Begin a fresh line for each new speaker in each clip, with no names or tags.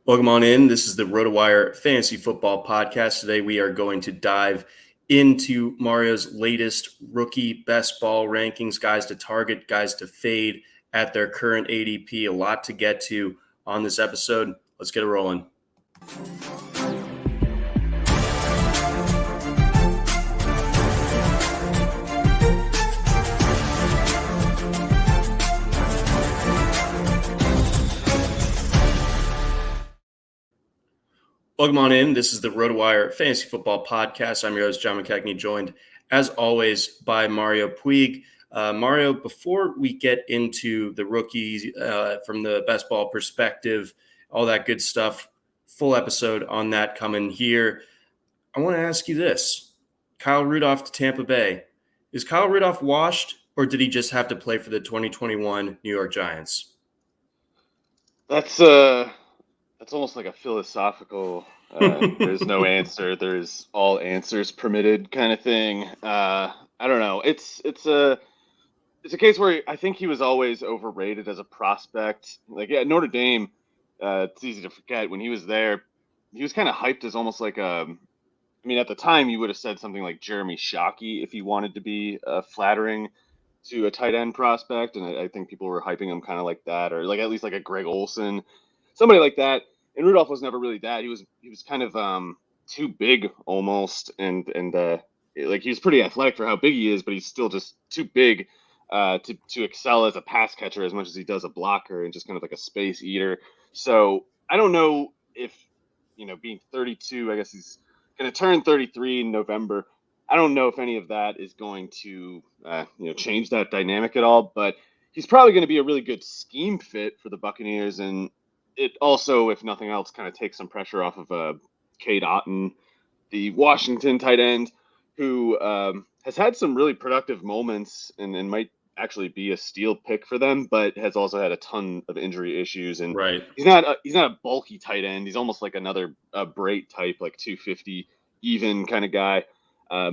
Welcome on in. This is the RotoWire Fantasy Football Podcast. Today we are going to dive into Mario's latest rookie best ball rankings, guys to target, guys to fade at their current ADP. A lot to get to on this episode. Let's get it rolling. Welcome on in. This is the RotoWire Fantasy Football Podcast. I'm your host, John McKechnie, joined as always by Mario Puig. Mario, before we get into the rookies from the best ball perspective, all that good stuff, full episode on that coming here. I want to ask you this. Kyle Rudolph to Tampa Bay. Is Kyle Rudolph washed, or did he just have to play for the 2021 New York Giants?
That's almost like a philosophical, there's no answer, there's all answers permitted kind of thing. I don't know. It's a case where I think he was always overrated as a prospect. Like, yeah, Notre Dame, it's easy to forget when he was there, he was kind of hyped as almost like at the time you would have said something like Jeremy Shockey if he wanted to be flattering to a tight end prospect. And I think people were hyping him kind of like that, or like at least like a Greg Olson, somebody like that. And Rudolph was never really that. He was kind of too big almost, and like he was pretty athletic for how big he is, but he's still just too big to excel as a pass catcher as much as he does a blocker, and just kind of like a space eater. So I don't know if, being 32, I guess he's going to turn 33 in November. I don't know if any of that is going to change that dynamic at all, but he's probably going to be a really good scheme fit for the Buccaneers, and it also, if nothing else, kind of takes some pressure off of Cade Otton, the Washington tight end, who has had some really productive moments and might actually be a steal pick for them, but has also had a ton of injury issues. And
Right.
he's not a bulky tight end. He's almost like another Brait type, like 250 even kind of guy,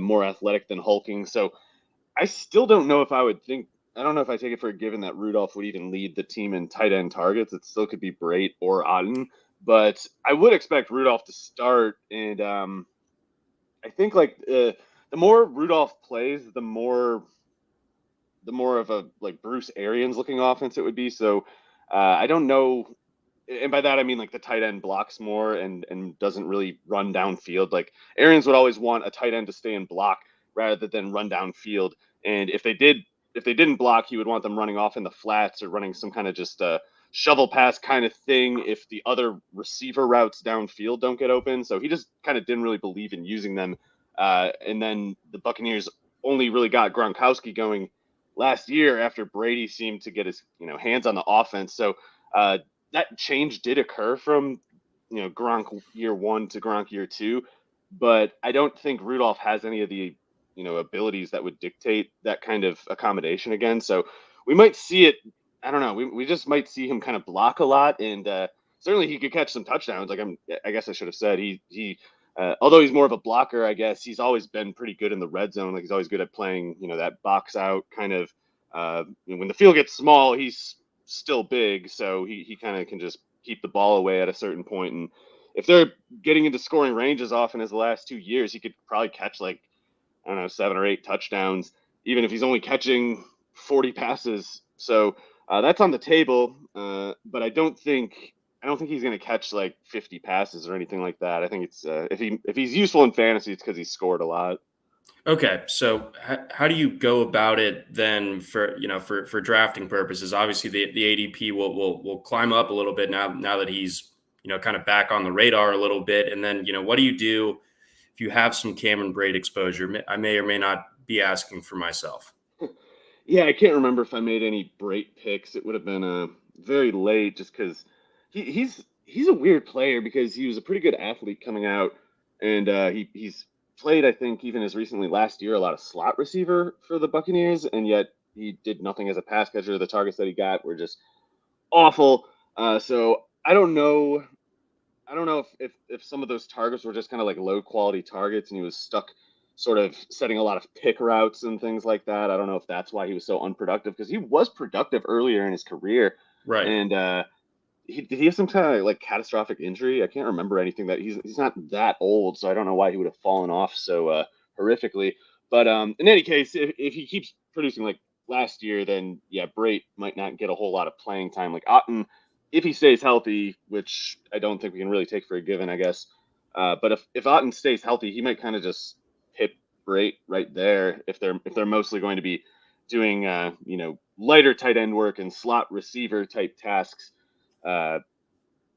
more athletic than hulking. So I still don't know if I don't know if I take it for a given that Rudolph would even lead the team in tight end targets. It still could be Brait or Otton, but I would expect Rudolph to start. And I think like the more Rudolph plays, the more of a like Bruce Arians looking offense it would be. So I don't know. And by that, I mean like the tight end blocks more and doesn't really run downfield. Like Arians would always want a tight end to stay in block rather than run downfield. And if they didn't block, he would want them running off in the flats or running some kind of just shovel pass kind of thing if the other receiver routes downfield don't get open. So he just kind of didn't really believe in using them. And then the Buccaneers only really got Gronkowski going last year after Brady seemed to get his hands on the offense. So that change did occur from Gronk year 1 to Gronk year 2, but I don't think Rudolph has any of the abilities that would dictate that kind of accommodation again. So we might see it. I don't know. We just might see him kind of block a lot, and certainly he could catch some touchdowns. Like I guess I should have said he although he's more of a blocker, I guess he's always been pretty good in the red zone. Like he's always good at playing, that box out kind of. When the field gets small, he's still big, so he kind of can just keep the ball away at a certain point. And if they're getting into scoring range as often as the last 2 years, he could probably catch like, I don't know, 7 or 8 touchdowns, even if he's only catching 40 passes. So that's on the table. But I don't think he's going to catch like 50 passes or anything like that. I think it's if he's useful in fantasy, it's because he scored a lot.
Okay, so how do you go about it then for drafting purposes? Obviously, the ADP will climb up a little bit now that he's kind of back on the radar a little bit, and then what do you do if you have some Cameron Brate exposure? I may or may not be asking for myself.
Yeah, I can't remember if I made any Brate picks. It would have been very late, just because he's a weird player because he was a pretty good athlete coming out, and he's played, I think, even as recently last year, a lot of slot receiver for the Buccaneers, and yet he did nothing as a pass catcher. The targets that he got were just awful. So I don't know. I don't know if some of those targets were just kind of like low quality targets and he was stuck sort of setting a lot of pick routes and things like that. I don't know if that's why he was so unproductive, because he was productive earlier in his career.
Right.
And did he have some kind of like catastrophic injury? I can't remember anything. That he's not that old, so I don't know why he would have fallen off so horrifically. But in any case, if he keeps producing like last year, then yeah, Brait might not get a whole lot of playing time. Like Otten, if he stays healthy, which I don't think we can really take for a given, I guess. But if Otten stays healthy, he might kind of just hit Brait right there if they're mostly going to be doing lighter tight end work and slot receiver type tasks.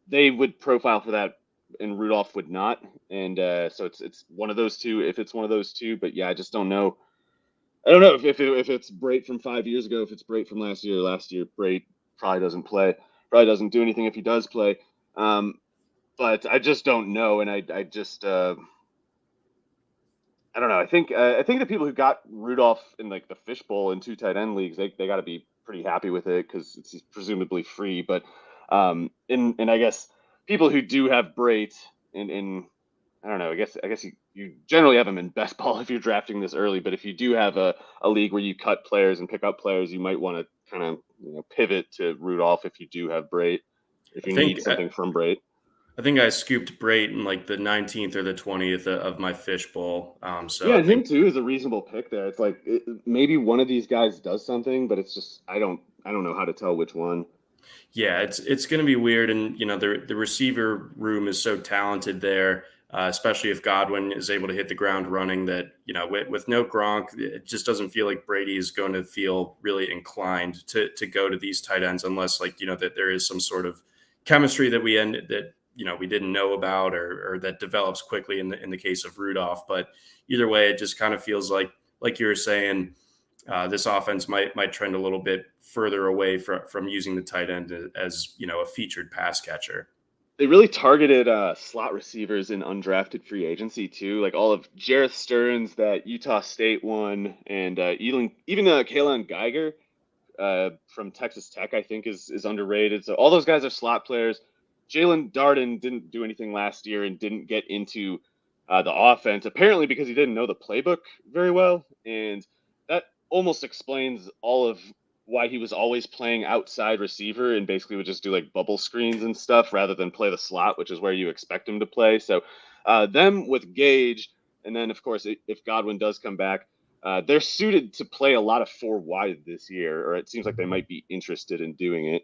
They would profile for that, and Rudolph would not. And so it's one of those two. If it's one of those two, but yeah, I just don't know. I don't know if it's Brait from 5 years ago, if it's Brait from last year. Last year, Brait probably doesn't play, probably doesn't do anything if he does play. But I just don't know, and I just I don't know. I think the people who got Rudolph in like the fishbowl in 2 tight end leagues, they got to be pretty happy with it because it's presumably free. But and I guess people who do have Brait in I don't know. I guess you generally have them in best ball if you're drafting this early. But if you do have a league where you cut players and pick up players, you might want to kind of pivot to Rudolph if you do have Brait, if you need something from Brait.
I think I scooped Brait in like the 19th or the 20th of my fishbowl. So
yeah,
I
and
think
him too is a reasonable pick there. It's like maybe one of these guys does something, but it's just I don't know how to tell which one.
Yeah, it's going to be weird, and the receiver room is so talented there, especially if Godwin is able to hit the ground running. That with no Gronk, it just doesn't feel like Brady is going to feel really inclined to go to these tight ends unless that there is some sort of chemistry that we didn't know about or that develops quickly in the case of Rudolph. But either way, it just kind of feels like you were saying. This offense might trend a little bit further away from using the tight end as a featured pass catcher.
They really targeted slot receivers in undrafted free agency too, like all of Jareth Stearns, that Utah State one, and even Kalen Geiger from Texas Tech, I think is underrated. So all those guys are slot players. Jalen Darden didn't do anything last year and didn't get into the offense, apparently because he didn't know the playbook very well, and that almost explains all of why he was always playing outside receiver and basically would just do like bubble screens and stuff rather than play the slot, which is where you expect him to play. So them with Gage, and then of course if Godwin does come back, they're suited to play a lot of 4 wide this year, or it seems like they might be interested in doing it.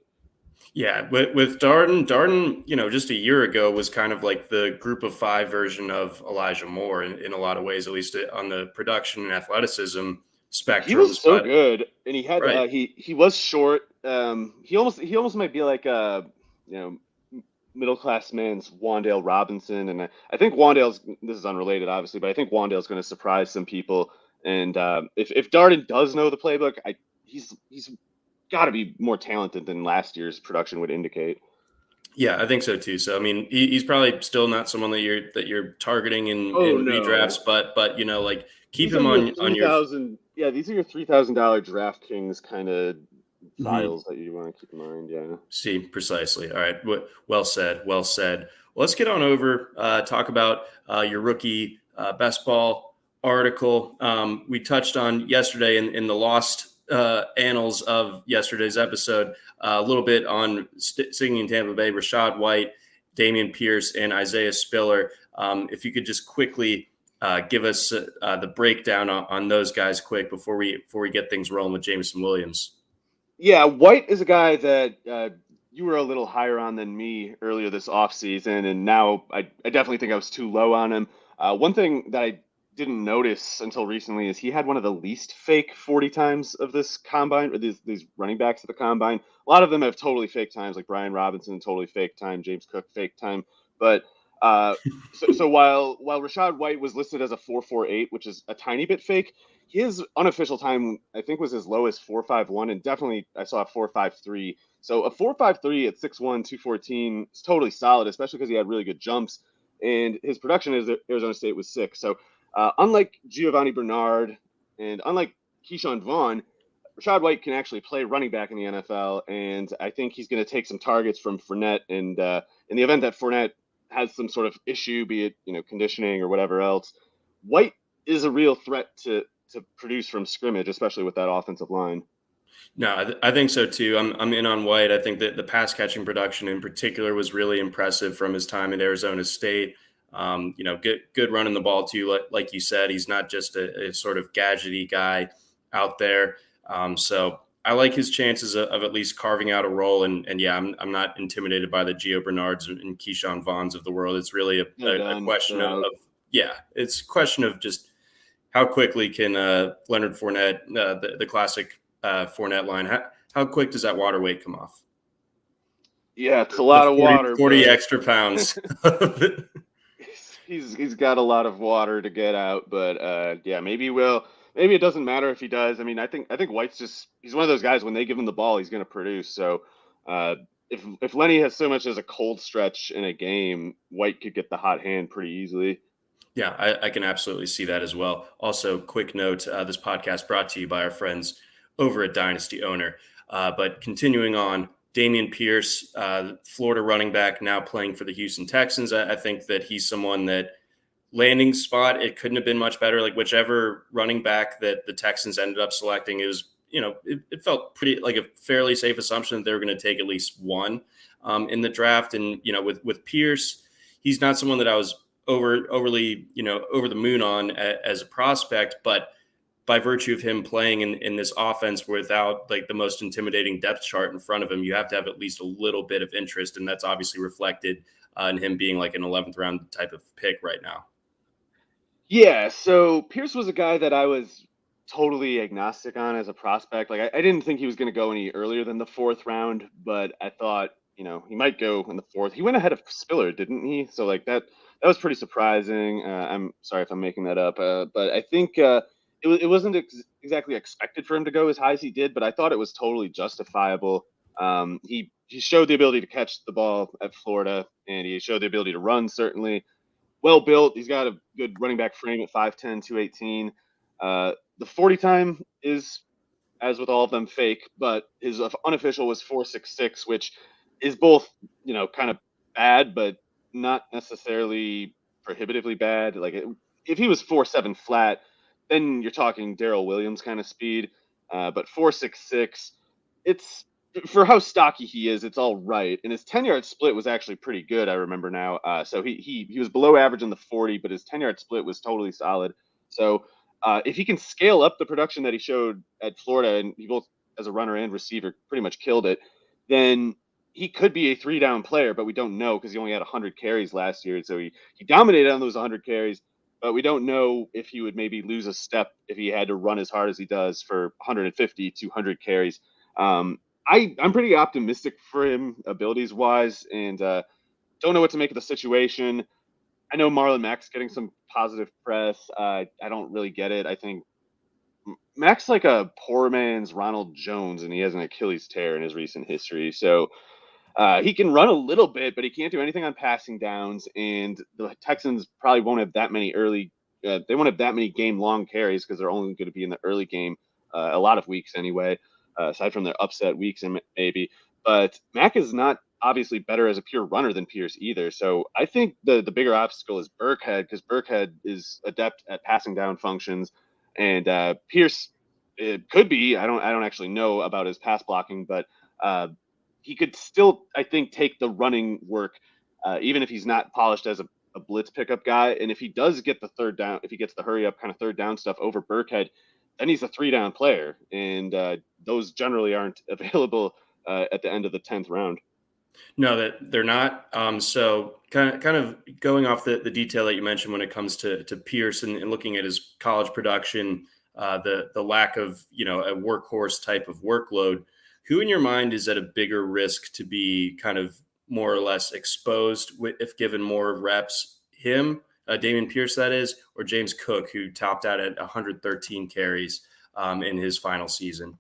Yeah, with Darden, just a year ago was kind of like the group of 5 version of Elijah Moore in a lot of ways, at least on the production and athleticism spectrum.
He was so good, and he had
right.
he was short. He almost might be like a middle class man's Wan'Dale Robinson, and I think this is unrelated obviously, but I think Wan'Dale's going to surprise some people. And if Darden does know the playbook, he's got to be more talented than last year's production would indicate.
Yeah, I think so too. So I mean, he's probably still not someone that you're targeting in redrafts, but like keep him on your
3,000. Yeah, these are your $3,000 DraftKings kind of files that you want to keep in mind. Yeah.
See, precisely. All right. Well said. Well said. Well, let's get on over, talk about your rookie best ball article. We touched on yesterday in the lost annals of yesterday's episode, a little bit on singing in Tampa Bay, Rashad White, Damon Pierce, and Isaiah Spiller. If you could just quickly give us the breakdown on those guys quick before we get things rolling with Jameson Williams.
Yeah, White is a guy that you were a little higher on than me earlier this offseason, and now I definitely think I was too low on him. One thing that I didn't notice until recently is he had one of the least fake 40 times of this combine, or these running backs at the combine. A lot of them have totally fake times, like Brian Robinson, totally fake time, James Cook, fake time. But so while Rashad White was listed as a 4.48, which is a tiny bit fake, his unofficial time, I think, was as low as 4.51, and definitely I saw a 4.53. So a 4.53 at 6'1", 214 is totally solid, especially because he had really good jumps, and his production as Arizona State was 6. So unlike Giovanni Bernard and unlike Keyshawn Vaughn, Rashad White can actually play running back in the NFL, and I think he's going to take some targets from Fournette. And in the event that Fournette has some sort of issue, be it conditioning or whatever else, White is a real threat to produce from scrimmage, especially with that offensive line.
No, I think so too. I'm in on White. I think that the pass catching production in particular was really impressive from his time at Arizona State. Good running the ball too. Like you said, he's not just a sort of gadgety guy out there. So I like his chances of at least carving out a role. And yeah, I'm not intimidated by the Gio Bernards and Keyshawn Vaughns of the world. It's really
They're
a
done.
question
They're
of
out.
yeah, it's a question of just how quickly can Leonard Fournette, the classic Fournette line, how quick does that water weight come off?
Yeah, it's a
The
lot of
40,
water,
40
but
extra pounds.
he's got a lot of water to get out. But yeah, maybe it doesn't matter if he does. I mean, I think White's he's one of those guys, when they give him the ball, he's going to produce. So if Lenny has so much as a cold stretch in a game, White could get the hot hand pretty easily.
Yeah, I can absolutely see that as well. Also, quick note, this podcast brought to you by our friends over at Dynasty Owner. But continuing on, Damien Pierce, Florida running back, now playing for the Houston Texans. I think that he's someone that landing spot, it couldn't have been much better. Like whichever running back that the Texans ended up selecting, it felt pretty like a fairly safe assumption that they were going to take at least one in the draft. And, with Pierce, he's not someone that I was overly, over the moon on as a prospect, but by virtue of him playing in this offense without like the most intimidating depth chart in front of him, you have to have at least a little bit of interest. And that's obviously reflected in him being like an 11th round type of pick right now.
Yeah, so Pierce was a guy that I was totally agnostic on as a prospect. Like I didn't think he was going to go any earlier than the fourth round, but I thought, he might go in the fourth. He went ahead of Spiller, didn't he? So like that was pretty surprising. I'm sorry if I'm making that up, but I think it wasn't exactly expected for him to go as high as he did, but I thought it was totally justifiable. He showed the ability to catch the ball at Florida, and he showed the ability to run, certainly. Well built. He's got a good running back frame at 5'10", 218. The 40 time is, as with all of them, fake, but his unofficial was 4.66, which is both, kind of bad, but not necessarily prohibitively bad. Like if he was 4.7 flat, then you're talking Darrell Williams kind of speed. But 4.66, it's for how stocky he is, it's all right. And his 10-yard split was actually pretty good, I remember now. So he was below average in the 40, but his 10-yard split was totally solid. So if he can scale up the production that he showed at Florida, and he both as a runner and receiver pretty much killed it, then he could be a 3-down player, but we don't know because he only had 100 carries last year. So he dominated on those 100 carries, but we don't know if he would maybe lose a step if he had to run as hard as he does for 150, 200 carries. I'm pretty optimistic for him abilities wise, and don't know what to make of the situation. I know Marlon Mack's getting some positive press. I don't really get it. I think Mack's like a poor man's Ronald Jones, and he has an Achilles tear in his recent history. So he can run a little bit, but he can't do anything on passing downs. And the Texans probably won't have that many they won't have that many game-long carries because they're only going to be in the early game a lot of weeks anyway, aside from their upset weeks and maybe. But Mack is not obviously better as a pure runner than Pierce either. So I think the bigger obstacle is Burkhead, because Burkhead is adept at passing down functions, and Pierce, it could be. I don't actually know about his pass blocking, but he could still, I think, take the running work, even if he's not polished as a blitz pickup guy. And if he does get the third down, if he gets the hurry up kind of third down stuff over Burkhead, then he's a 3-down player. And those generally aren't available at the end of the 10th round.
No, that they're not. So kind of going off the detail that you mentioned when it comes to Pierce and looking at his college production, the lack of, a workhorse type of workload, who in your mind is at a bigger risk to be kind of more or less exposed if given more reps? Him, Damon Pierce, that is, or James Cook, who topped out at 113 carries in his final season?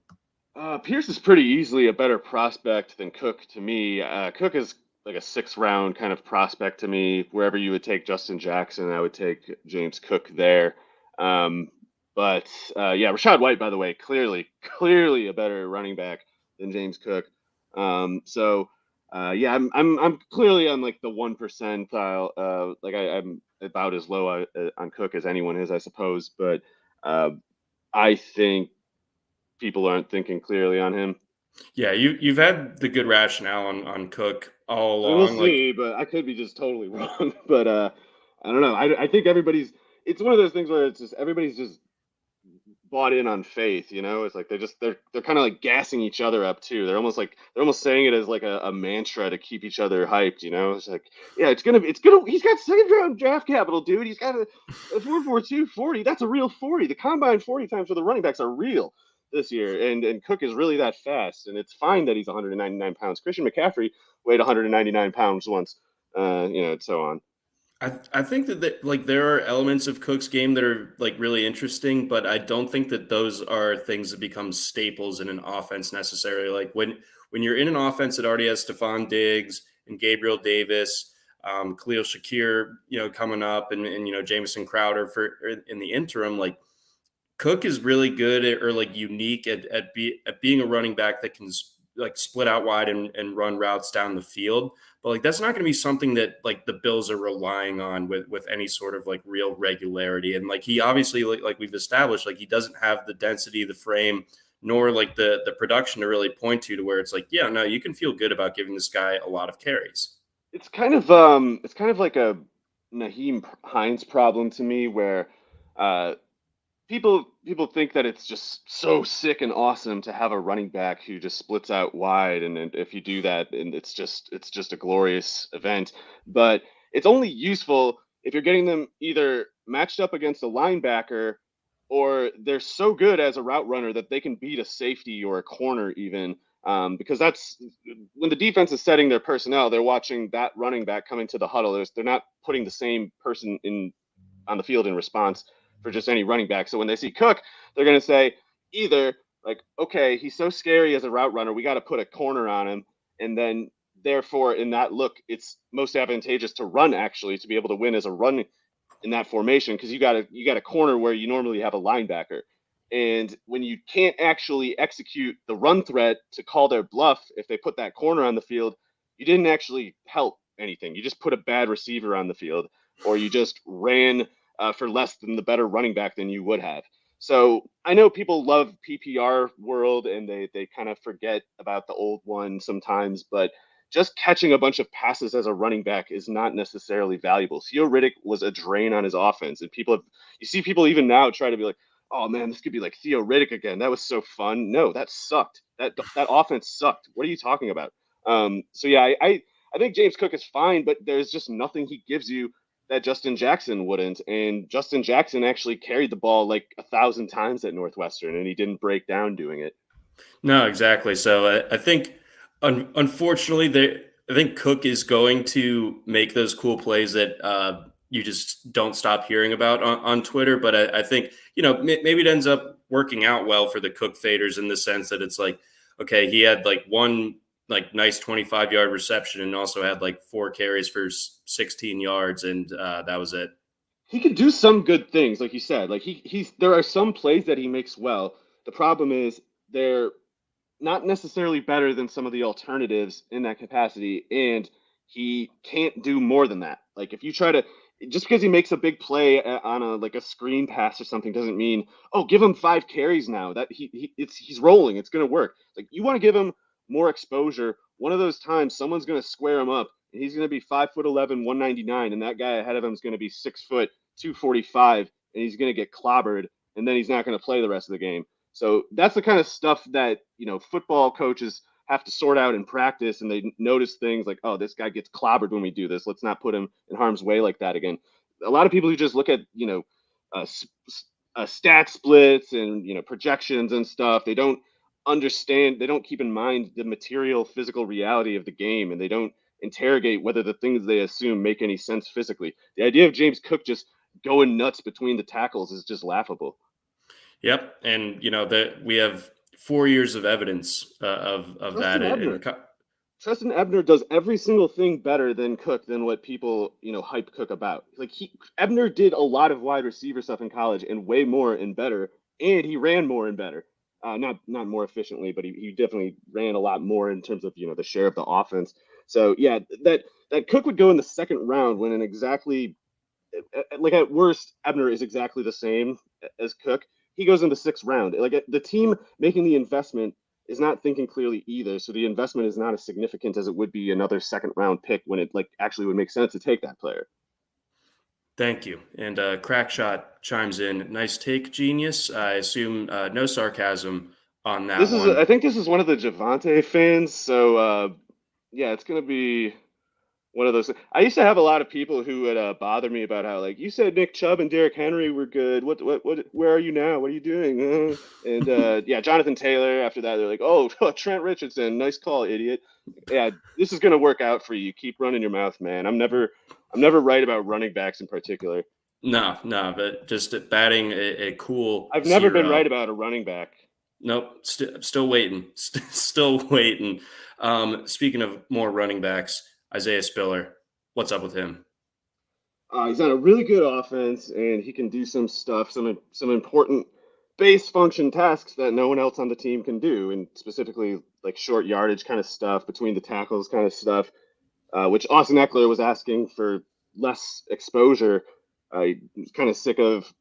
Pierce is pretty easily a better prospect than Cook to me. Cook is like a 6th-round kind of prospect to me. Wherever you would take Justin Jackson, I would take James Cook there. But yeah, Rashad White, by the way, clearly a better running back than James Cook. So yeah, I'm clearly on like the 1 percentile. Like I'm about as low on Cook as anyone is, I suppose. But I think people aren't thinking clearly on him.
Yeah, you've had the good rationale on Cook all
I mean, we'll
along. Like,
see, but I could be just totally wrong. But I don't know. I think everybody's. It's one of those things where it's just everybody's just bought in on faith. It's like they're kind of like gassing each other up too. They're almost saying it as like a mantra to keep each other hyped. It's like, yeah, it's gonna. He's got second round draft capital, dude. He's got a 4.42 40. That's a real 40. The combine 40 times for the running backs are real this year, and Cook is really that fast, and it's fine that he's 199 pounds. Christian McCaffrey weighed 199 pounds once, and so on.
I think like there are elements of Cook's game that are like really interesting, but I don't think that those are things that become staples in an offense necessarily. Like when you're in an offense that already has Stephon Diggs and Gabriel Davis, Khalil Shakir, coming up, and Jamison Crowder in the interim, like Cook is really good or like unique at being a running back that can like split out wide and run routes down the field. But like that's not going to be something that like the Bills are relying on with any sort of like real regularity. And like he obviously like we've established, like he doesn't have the density, the frame, nor like the production to really point to where it's like, yeah, no, you can feel good about giving this guy a lot of carries.
It's kind of like a Naheem Hines problem to me, where uh, people think that it's just so sick and awesome to have a running back who just splits out wide, and if you do that, and it's just a glorious event. But it's only useful if you're getting them either matched up against a linebacker, or they're so good as a route runner that they can beat a safety or a corner even. Because that's when the defense is setting their personnel, they're watching that running back coming to the huddle. They're not putting the same person in on the field in response for just any running back. So when they see Cook, they're going to say either like, okay, he's so scary as a route runner, we got to put a corner on him, and then therefore in that look, it's most advantageous to run actually to be able to win as a run in that formation, because you got a corner where you normally have a linebacker. And when you can't actually execute the run threat to call their bluff, if they put that corner on the field, you didn't actually help anything. You just put a bad receiver on the field, or you just ran for less than the better running back than you would have. So I know people love PPR world, and they kind of forget about the old one sometimes, but just catching a bunch of passes as a running back is not necessarily valuable. Theo Riddick was a drain on his offense, and you see people even now try to be like, oh man, this could be like Theo Riddick again. That was so fun. No, that sucked. That offense sucked. What are you talking about? So yeah, I think James Cook is fine, but there's just nothing he gives you that Justin Jackson wouldn't. And Justin Jackson actually carried the ball like 1,000 times at Northwestern, and he didn't break down doing it.
No, exactly. So I think, unfortunately, I think Cook is going to make those cool plays that you just don't stop hearing about on Twitter. But I think, maybe it ends up working out well for the Cook faders in the sense that it's like, okay, he had like one like nice 25-yard reception and also had like 4 carries for 16 yards, and that was it.
He can do some good things, like you said. Like there are some plays that he makes well. The problem is they're not necessarily better than some of the alternatives in that capacity, and he can't do more than that. Like if you try to, just because he makes a big play on a screen pass or something doesn't mean, oh, give him 5 carries now. That he's rolling, it's going to work. Like you want to give him more exposure. One of those times someone's going to square him up, and he's going to be 5'11", 199, and that guy ahead of him is going to be 6 foot 245, and he's going to get clobbered, and then he's not going to play the rest of the game. So that's the kind of stuff that, football coaches have to sort out in practice, and they notice things like, oh, this guy gets clobbered when we do this. Let's not put him in harm's way like that again. A lot of people who just look at, uh, stat splits and, projections and stuff, they don't understand, they don't keep in mind the material physical reality of the game, and they don't interrogate whether the things they assume make any sense physically. The idea of James Cook just going nuts between the tackles is just laughable.
Yep, and that we have 4 years of evidence of that.
Tristan Ebner. Tristan Ebner does every single thing better than Cook, than what people, hype Cook about. Like Ebner did a lot of wide receiver stuff in college, and way more and better, and he ran more and better. Not more efficiently, but he definitely ran a lot more in terms of the share of the offense. So yeah, that Cook would go in the second round when like at worst Ebner is exactly the same as Cook. he goes in the 6th round. Like the team making the investment is not thinking clearly either. So the investment is not as significant as it would be another 2nd round pick when it like actually would make sense to take that player.
Thank you. And Crackshot chimes in. Nice take, genius. I assume no sarcasm on that one.
I think this is one of the Javante fans. So yeah, it's gonna be one of those. I used to have a lot of people who would bother me about how, like, you said Nick Chubb and Derrick Henry were good. What, where are you now? What are you doing? And yeah, Jonathan Taylor. After that, they're like, oh, Trent Richardson, nice call, idiot. Yeah, this is gonna work out for you. Keep running your mouth, man. I'm never right about running backs in particular.
No, but just batting a cool.
I've never
0.
been right about a running back.
Nope, still waiting. Still waiting. Speaking of more running backs, Isaiah Spiller, what's up with him?
He's on a really good offense, and he can do some stuff, some important base function tasks that no one else on the team can do, and specifically like short yardage kind of stuff, between the tackles kind of stuff, which Austin Eckler was asking for less exposure. He's kind of sick of,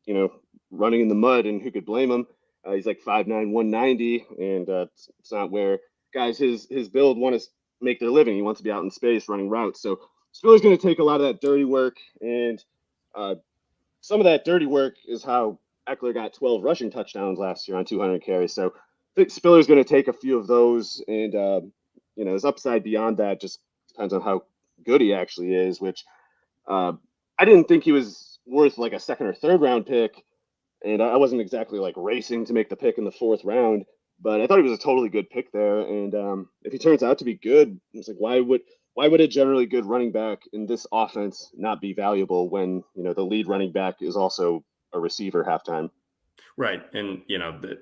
running in the mud, and who could blame him? He's like 5'9", 190, and it's not where guys his build want to make their living. He wants to be out in space running routes. So Spiller's going to take a lot of that dirty work, and some of that dirty work is how Eckler got 12 rushing touchdowns last year on 200 carries. So I think Spiller's going to take a few of those, and his upside beyond that just depends on how good he actually is, which I didn't think he was worth like a 2nd or 3rd round pick. And I wasn't exactly like racing to make the pick in the 4th round, but I thought he was a totally good pick there. And if he turns out to be good, it's like, why would a generally good running back in this offense not be valuable when, the lead running back is also a receiver halftime?
Right. And,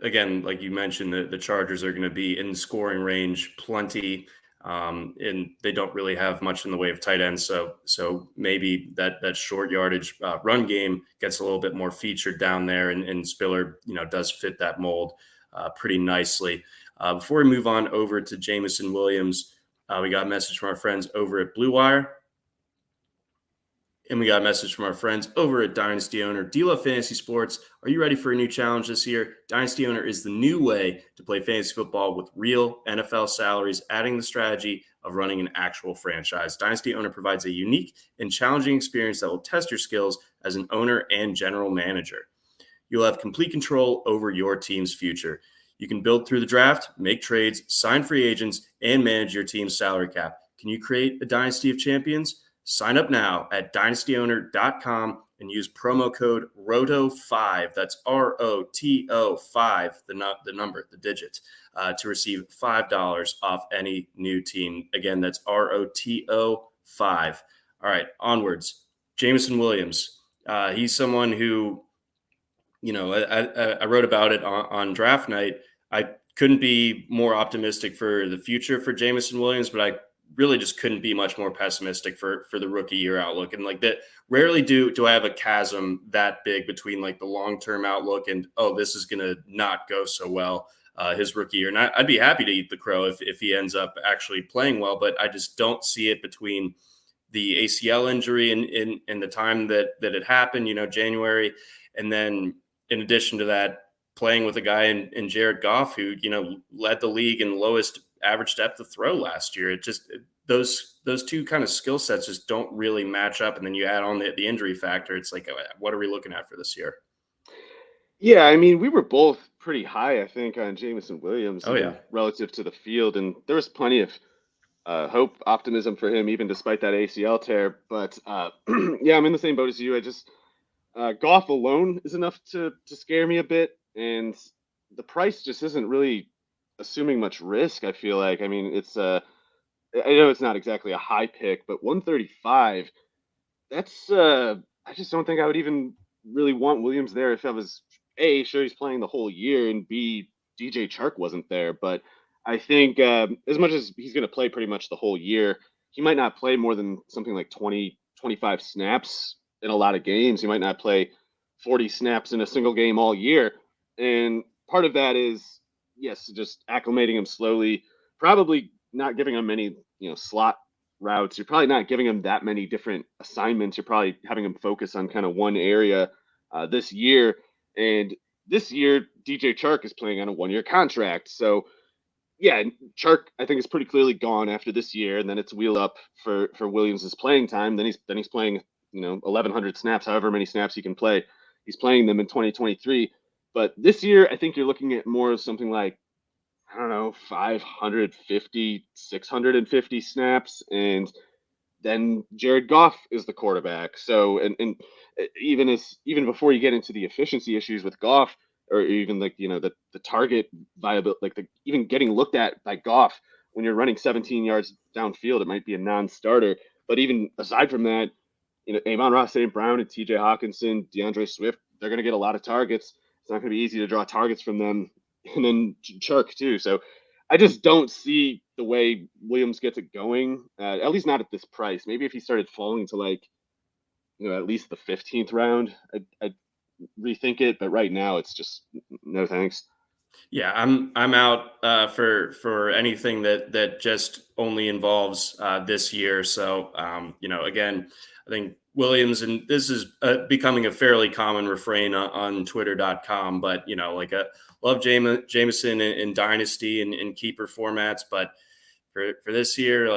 again, like you mentioned, the Chargers are going to be in scoring range plenty. And they don't really have much in the way of tight ends. So maybe that short yardage run game gets a little bit more featured down there, and Spiller, does fit that mold pretty nicely. Before we move on over to Jamison Williams, we got a message from our friends over at Blue Wire. And we got a message from our friends over at Dynasty Owner. Do you love fantasy sports? Are you ready for a new challenge this year? Dynasty Owner is the new way to play fantasy football with real NFL salaries, adding the strategy of running an actual franchise. Dynasty Owner provides a unique and challenging experience that will test your skills as an owner and general manager. You'll have complete control over your team's future. You can build through the draft, make trades, sign free agents, and manage your team's salary cap. Can you create a dynasty of champions? Sign up now at dynastyowner.com and use promo code ROTO5, that's ROTO 5, the number, the digit, to receive $5 off any new team. Again, that's ROTO 5. All right, onwards. Jamison Williams. He's someone who, I wrote about it on draft night. I couldn't be more optimistic for the future for Jamison Williams, but I really just couldn't be much more pessimistic for the rookie year outlook. And like that, rarely do I have a chasm that big between like the long-term outlook and, oh, this is going to not go so well his rookie year. And I'd be happy to eat the crow if he ends up actually playing well, but I just don't see it between the ACL injury and the time that it happened, January. And then in addition to that, playing with a guy in Jared Goff, who, led the league in lowest average depth of throw last year. It just, those two kind of skill sets just don't really match up. And then you add on the injury factor. It's like, what are we looking at for this year?
Yeah, I mean, we were both pretty high, I think, on Jamison Williams relative to the field. And there was plenty of hope, optimism for him, even despite that ACL tear. But yeah, I'm in the same boat as you. I just, Goff alone is enough to scare me a bit. And the price just isn't really assuming much risk, I feel like. I mean, it's I know it's not exactly a high pick, but 135, that's I just don't think I would even really want Williams there if I was A, sure he's playing the whole year, and B, DJ Chark wasn't there. But I think as much as he's going to play pretty much the whole year, he might not play more than something like 20, 25 snaps in a lot of games. He might not play 40 snaps in a single game all year. And part of that is, yes, just acclimating him slowly, probably not giving him many, slot routes. You're probably not giving him that many different assignments. You're probably having him focus on kind of one area this year. And this year, DJ Chark is playing on a 1-year contract. So, yeah, Chark, I think, is pretty clearly gone after this year, and then it's wheel up for Williams' playing time. Then he's playing, 1,100 snaps, however many snaps he can play. He's playing them in 2023. But this year, I think you're looking at more of something like, I don't know, 550, 650 snaps, and then Jared Goff is the quarterback. So, and even before you get into the efficiency issues with Goff, or even like the target viability, like even getting looked at by Goff when you're running 17 yards downfield, it might be a non-starter. But even aside from that, Amon-Ra St. Brown and T.J. Hawkinson, DeAndre Swift, they're going to get a lot of targets. It's not going to be easy to draw targets from them, and then Chark too. So I just don't see the way Williams gets it going, at least not at this price. Maybe if he started falling to like, at least the 15th round, I'd rethink it. But right now, it's just no thanks.
Yeah, I'm out for anything that just only involves this year. So again, I think Williams, and this is becoming a fairly common refrain on Twitter.com, but love Jameson in dynasty and in keeper formats, but for this year,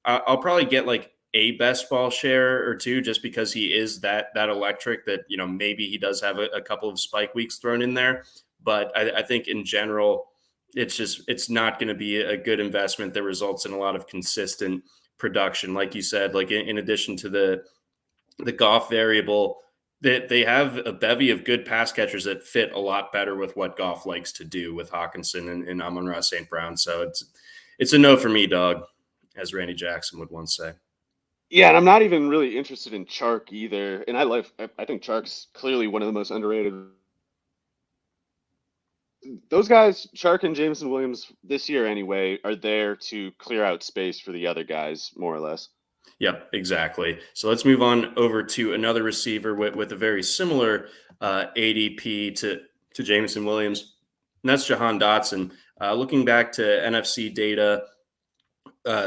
I'll probably get like a best ball share or two just because he is that electric that maybe he does have a couple of spike weeks thrown in there. But I think in general, it's not going to be a good investment that results in a lot of consistent production. Like you said, like in addition to the Goff variable, that they have a bevy of good pass catchers that fit a lot better with what Goff likes to do with Hawkinson and Amon-Ra St. Brown. So it's a no for me, dog, as Randy Jackson would once say.
Yeah, and I'm not even really interested in Chark either. And I think Chark's clearly one of the most underrated. Those guys, Chark and Jameson Williams, this year anyway, are there to clear out space for the other guys, more or less.
Yep, exactly. So let's move on over to another receiver with a very similar ADP to Jameson Williams, and that's Jahan Dotson. Looking back to NFC data,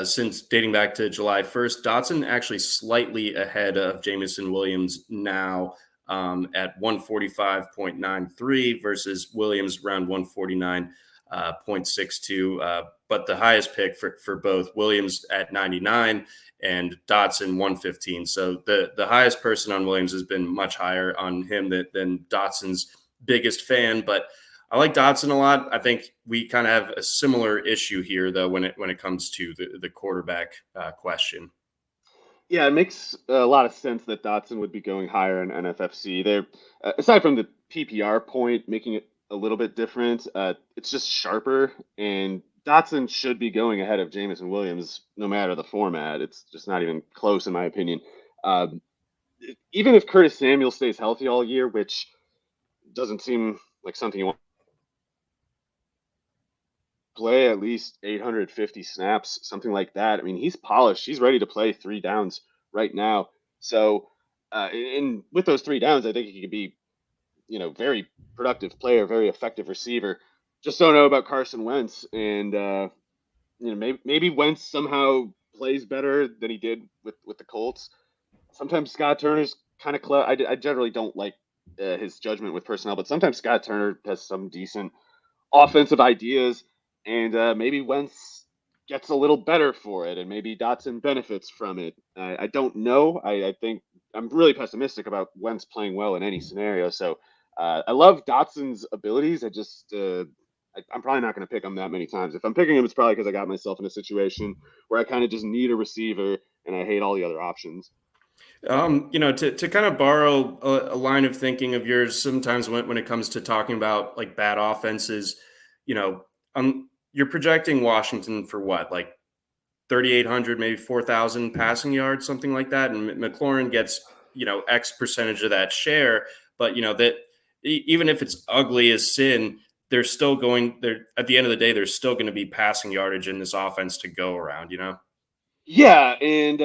since dating back to July 1st, Dotson actually slightly ahead of Jameson Williams now at 145.93 versus Williams around 149.62. But the highest pick for both, Williams at 99 and Dotson 115. So the highest person on Williams has been much higher on him than Dotson's biggest fan. But I like Dotson a lot. I think we kind of have a similar issue here, though, when it comes to the quarterback question.
Yeah, it makes a lot of sense that Dotson would be going higher in NFFC. They're aside from the PPR point, making it a little bit different. It's just sharper, and Dotson should be going ahead of Jameson Williams, no matter the format. It's just not even close, in my opinion. Even if Curtis Samuel stays healthy all year, which doesn't seem like something you want. Play at least 850 snaps, something like that. I mean, he's polished. He's ready to play 3 downs right now. So, and with those 3 downs, I think he could be, very productive player, very effective receiver. Just don't know about Carson Wentz, and maybe Wentz somehow plays better than he did with the Colts. Sometimes Scott Turner's kind of close. I generally don't like his judgment with personnel, but sometimes Scott Turner has some decent offensive ideas. And maybe Wentz gets a little better for it, and maybe Dotson benefits from it. I don't know. I think I'm really pessimistic about Wentz playing well in any scenario. So I love Dotson's abilities. I'm probably not going to pick him that many times. If I'm picking him, it's probably because I got myself in a situation where I kind of just need a receiver, and I hate all the other options.
To kind of borrow a line of thinking of yours, sometimes when it comes to talking about like bad offenses, you're projecting Washington for what, like 3,800, maybe 4,000 passing yards, something like that. And McLaurin gets, X percentage of that share. But, that even if it's ugly as sin, they're still at the end of the day, there's still going to be passing yardage in this offense to go around,
Yeah. And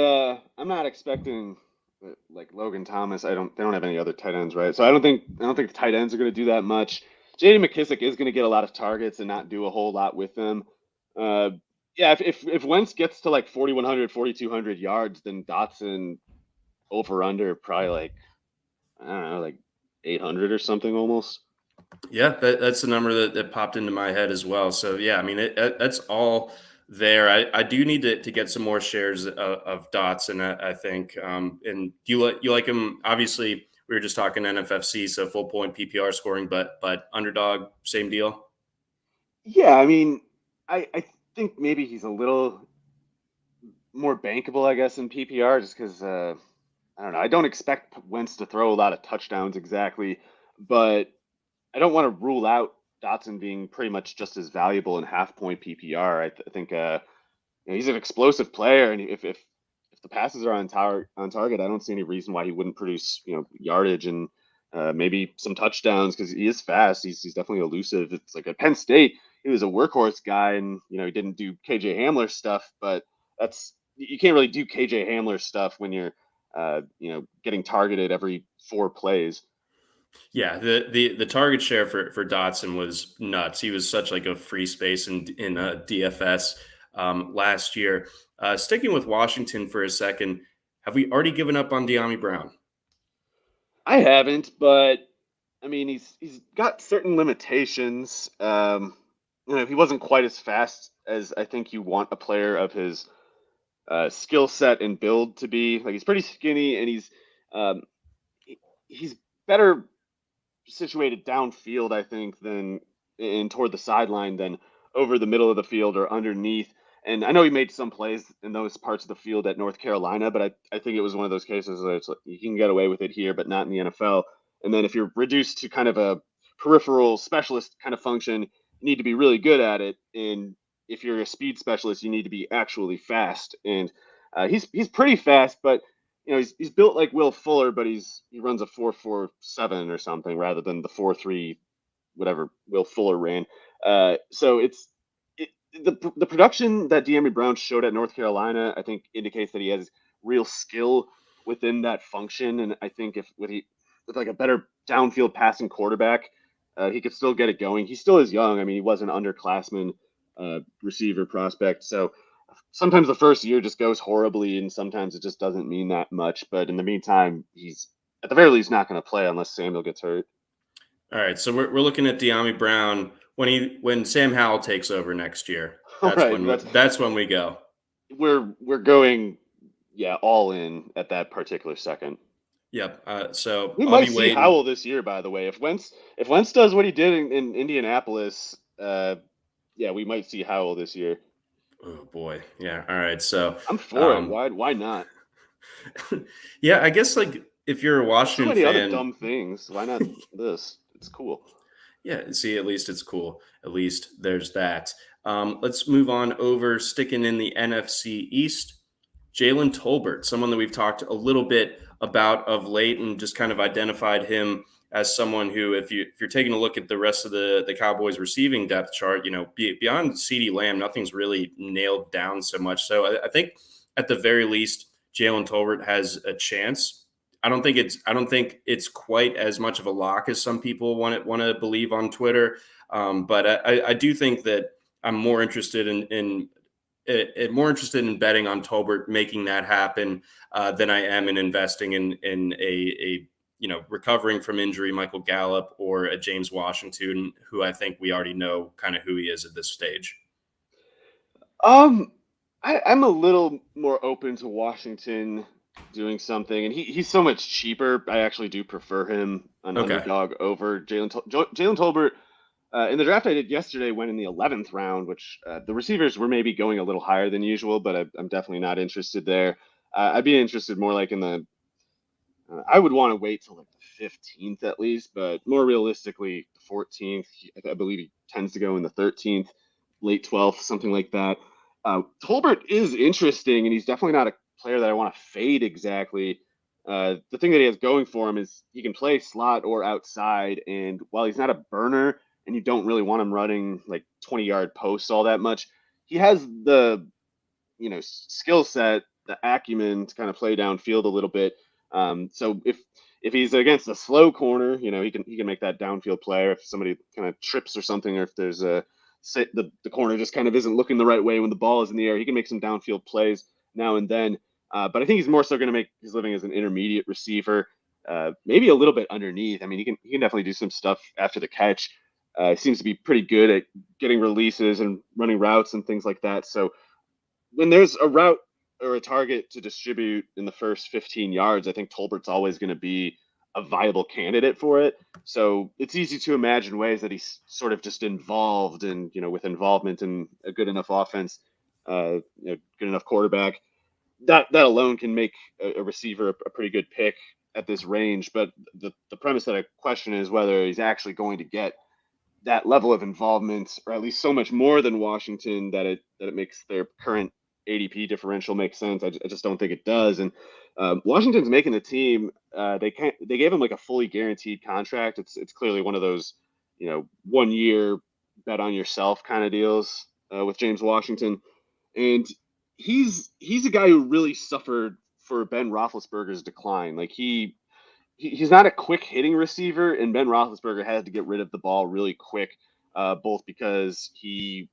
I'm not expecting like Logan Thomas. They don't have any other tight ends, right? So I don't think the tight ends are going to do that much. J.D. McKissic is going to get a lot of targets and not do a whole lot with them. If Wentz gets to like 4,100, 4,200 yards, then Dotson over under probably like, I don't know, like 800 or something almost.
Yeah, that's the number that popped into my head as well. So yeah, I mean that's all there. I do need to get some more shares of Dotson. I think. And you like him? Obviously, we were just talking NFFC, so full point PPR scoring, but underdog, same deal.
Yeah, I mean, I think maybe he's a little more bankable, I guess, in PPR, just because I don't know. I don't expect Wentz to throw a lot of touchdowns exactly, but I don't want to rule out Dotson being pretty much just as valuable in half point PPR. I think he's an explosive player, and if the passes are on target, I don't see any reason why he wouldn't produce yardage and maybe some touchdowns because he is fast. He's definitely elusive. It's like at Penn State, he was a workhorse guy, and he didn't do KJ Hamler stuff, but that's you can't really do KJ Hamler stuff when you're getting targeted every 4 plays.
Yeah, the target share for Dotson was nuts. He was such like a free space in DFS last year. Sticking with Washington for a second, have we already given up on De'Ami Brown?
I haven't, but I mean, he's got certain limitations. He wasn't quite as fast as I think you want a player of his skill set and build to be. Like he's pretty skinny, and um, he's better situated downfield, I think, than in toward the sideline than over the middle of the field or underneath. And I know he made some plays in those parts of the field at North Carolina, but I think it was one of those cases where it's like you can get away with it here, but not in the NFL. And then if you're reduced to kind of a peripheral specialist kind of function, you need to be really good at it. And if you're a speed specialist, you need to be actually fast. And he's pretty fast, but he's built like Will Fuller, but he runs a 4.47 or something rather than the 4.3 whatever Will Fuller ran. So the production that De'Ami Brown showed at North Carolina, I think, indicates that he has real skill within that function. And I think if with like a better downfield passing quarterback, he could still get it going. He still is young. I mean, he was an underclassman receiver prospect, so sometimes the first year just goes horribly, and sometimes it just doesn't mean that much. But in the meantime, he's at the very least not going to play unless Samuel gets hurt.
All right, so we're looking at De'Ami Brown when Sam Howell takes over next year.
All
That's
right,
when that's when we go.
we're going, yeah, all in at that particular second.
Yep. So
We
I'll
might
be
see
waiting.
Howell this year, by the way. If Wentz does what he did in Indianapolis, yeah, we might see Howell this year.
Oh boy. Yeah. All right. So
I'm for it.
um,
Why not?
yeah, I guess like if you're a
So
Washington
many other
fan,
dumb things. Why not this? It's cool.
yeah, see, at least it's cool. At least there's that. Let's move on over, sticking in the NFC East. Jalen Tolbert, someone that we've talked a little bit about of late and just kind of identified him as someone who, if you're taking a look at the rest of the Cowboys receiving depth chart, beyond CeeDee Lamb, nothing's really nailed down so much. So I think at the very least, Jalen Tolbert has a chance. I don't think it's quite as much of a lock as some people want to believe on Twitter. But I do think that I'm more interested more interested in betting on Tolbert making that happen than I am in investing in a recovering from injury Michael Gallup or a James Washington, who I think we already know kind of who he is at this stage.
Um, I'm a little more open to Washington doing something, and he's so much cheaper. I actually do prefer him an
Okay.
underdog over Jalen Tolbert. In the draft I did yesterday, went in the 11th round, which the receivers were maybe going a little higher than usual, but I'm definitely not interested there. I'd be interested more like in the. I would want to wait till like the 15th at least, but more realistically, the 14th. I believe he tends to go in the 13th, late 12th, something like that. Tolbert is interesting, and he's definitely not a player that I want to fade exactly. The thing that he has going for him is he can play slot or outside, and while he's not a burner, and you don't really want him running like 20-yard posts all that much, he has the skill set, the acumen to kind of play downfield a little bit. So if he's against a slow corner, he can make that downfield play. Or if somebody kind of trips or something, or if there's the corner just kind of isn't looking the right way when the ball is in the air, he can make some downfield plays now and then. But I think he's more so going to make his living as an intermediate receiver. maybe a little bit underneath. I mean, he can definitely do some stuff after the catch. He seems to be pretty good at getting releases and running routes and things like that. So when there's a route or a target to distribute in the first 15 yards, I think Tolbert's always going to be a viable candidate for it. So it's easy to imagine ways that he's sort of just involved and, with involvement in a good enough offense, good enough quarterback, that alone can make a receiver a pretty good pick at this range. But the premise that I question is whether he's actually going to get that level of involvement, or at least so much more than Washington that it makes their current ADP differential make sense. I just don't think it does. And Washington's making the team. They gave him like a fully guaranteed contract. It's clearly one of those 1 year bet on yourself kind of deals with James Washington, and he's a guy who really suffered for Ben Roethlisberger's decline. Like he's not a quick hitting receiver, and Ben Roethlisberger had to get rid of the ball really quick, both because he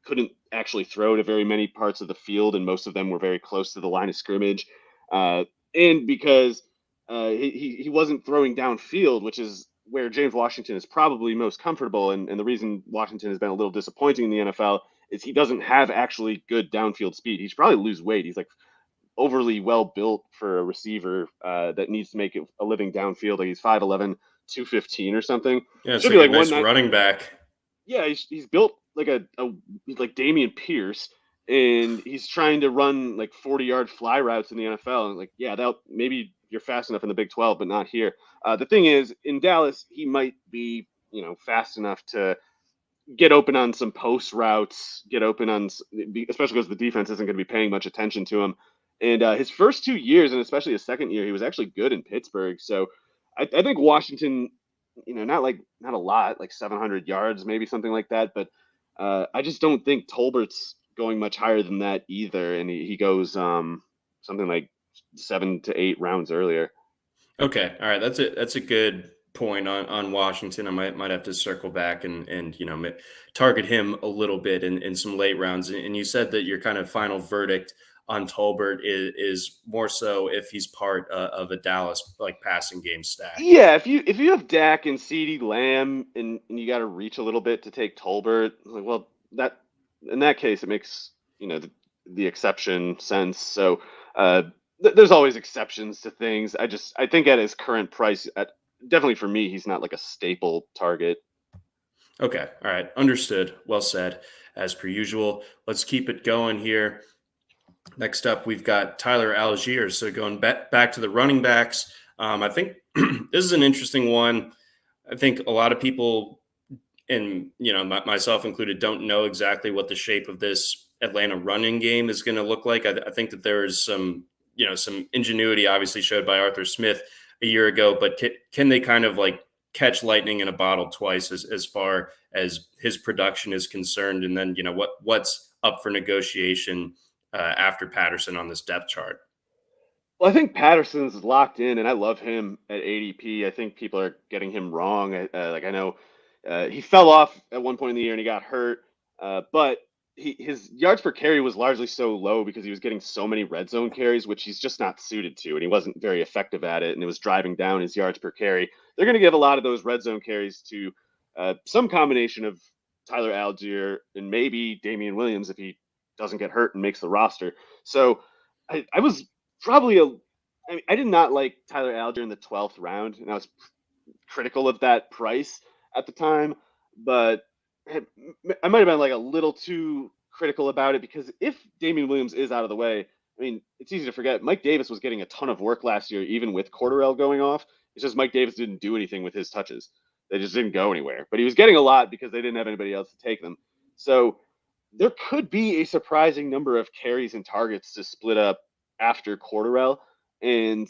couldn't actually throw to very many parts of the field, and most of them were very close to the line of scrimmage, and because he wasn't throwing downfield, which is where James Washington is probably most comfortable. And the reason Washington has been a little disappointing in the NFL is he doesn't have actually good downfield speed. He should probably lose weight. He's like overly well built for a receiver that needs to make a living downfield. Like he's 5'11", 215 or something.
Yeah, it's like a nice running back.
Yeah, he's built like like Damien Pierce, and he's trying to run like 40-yard fly routes in the NFL. And like, yeah, maybe you're fast enough in the Big 12, but not here. The thing is, in Dallas, he might be fast enough to get open on some post routes, especially because the defense isn't going to be paying much attention to him. And his first 2 years, and especially his second year, he was actually good in Pittsburgh. So I think Washington, not a lot, like 700 yards, maybe something like that. But I just don't think Tolbert's going much higher than that either. And he goes something like 7 to 8 rounds earlier.
Okay. All right. That's a good point on Washington. I might have to circle back and target him a little bit in some late rounds. And you said that your kind of final verdict on Tolbert is more so if he's part of a Dallas like passing game stack.
Yeah, if you have Dak and CeeDee Lamb and you got to reach a little bit to take Tolbert, like, well, that in that case it makes the exception sense. So there's always exceptions to things. I think at his current price, definitely for me, he's not like a staple target.
Okay, all right, understood. Well said. As per usual, let's keep it going here. Next up, we've got Tyler Algiers. So going back to the running backs, I think this is an interesting one. I think a lot of people, and myself included, don't know exactly what the shape of this Atlanta running game is going to look like. I think that there is some ingenuity obviously showed by Arthur Smith a year ago, but can they kind of like catch lightning in a bottle twice as far as his production is concerned? And then, what's up for negotiation after Patterson on this depth chart?
Well, I think Patterson's locked in, and I love him at ADP. I think people are getting him wrong. I know he fell off at one point in the year and he got hurt, but his yards per carry was largely so low because he was getting so many red zone carries, which he's just not suited to, and he wasn't very effective at it, and it was driving down his yards per carry. They're going to give a lot of those red zone carries to some combination of Tyler Algier and maybe Damian Williams if he doesn't get hurt and makes the roster. So I was probably I did not like Tyler Algier in the 12th round, and I was critical of that price at the time, but I might have been like a little too critical about it because if Damian Williams is out of the way, I mean, it's easy to forget Mike Davis was getting a ton of work last year, even with Cordarrelle going off. It's just Mike Davis didn't do anything with his touches. They just didn't go anywhere, but he was getting a lot because they didn't have anybody else to take them. So there could be a surprising number of carries and targets to split up after Cordarrelle. And